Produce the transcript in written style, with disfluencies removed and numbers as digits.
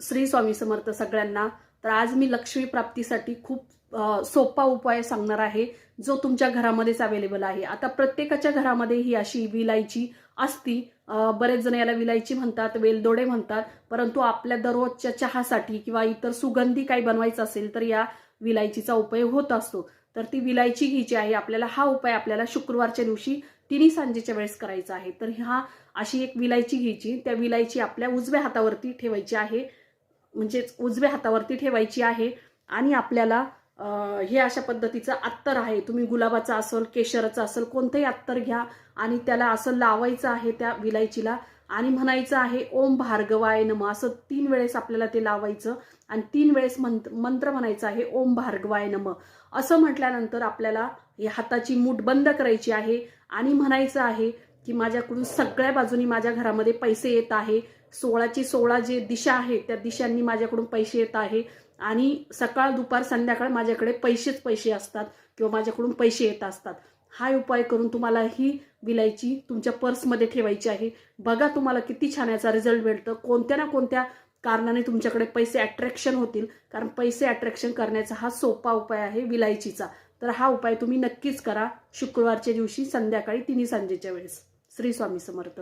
श्री स्वामी समर्थ सगळ्यांना। तर आज मी लक्ष्मी प्राप्तीसाठी खूप सोपा उपाय सांगणार आहे, जो तुमच्या घरामध्येच अवेलेबल आहे। आता प्रत्येकाच्या घरामध्ये ही अशी विलायची असती। बरेच जण याला विलायची म्हणतात, वेलदोडे म्हणतात, परंतु आपल्या दररोजच्या चहासाठी किंवा इतर सुगंधी काही बनवायचं असेल तर या विलायचीचा उपयोग होत असतो। तर ती विलायची घ्यायची आहे आपल्याला। हा उपाय आपल्याला शुक्रवारच्या दिवशी तिन्ही सांजेच्या वेळेस करायचा आहे। तर हा अशी एक विलायची घ्यायची, त्या विलायची आपल्या उजव्या हातावरती ठेवायची आहे, म्हणजे उजव्या हातावरती ठेवायची आहे। आणि आपल्याला हे अशा पद्धतीचं अत्तर आहे, तुम्ही गुलाबाचं असेल, केशराचं असेल, कोणतेही अत्तर घ्या आणि त्याला असं लावायचं आहे त्या विलायचीला आणि म्हणायचं आहे ओम भार्गवाय नमः। असं 3 वेळेस आपल्याला ते लावायचं आणि 3 वेळेस मंत्र म्हणायचा आहे ओम भार्गवाय नमः। असं म्हटल्यानंतर आपल्याला हे हाताची मूठ बंद करायची आहे आणि म्हणायचं आहे की माझ्याकडून सगळ्या बाजूनी माझ्या घरामध्ये पैसे येत आहे। 16ची 16 जे दिशा आहे त्या दिशांनी माझ्याकडून पैसे येत आहे आणि सकाळ दुपार संध्याकाळ माझ्याकडे पैसेच पैसे असतात किंवा माझ्याकडून पैसे येत असतात। हा उपाय करून तुम्हाला ही विलायची तुमच्या पर्समध्ये ठेवायची आहे। बघा तुम्हाला किती छान याचा रिझल्ट भेटतो। कोणत्या ना कोणत्या कारणाने तुमच्याकडे पैसे अट्रॅक्शन होतील, कारण पैसे अट्रॅक्शन करण्याचा हा सोपा उपाय आहे विलायचीचा। तर हा उपाय तुम्ही नक्कीच करा शुक्रवारच्या दिवशी संध्याकाळी 3 सांजेच्या वेळेस। श्री स्वामी समर्थ।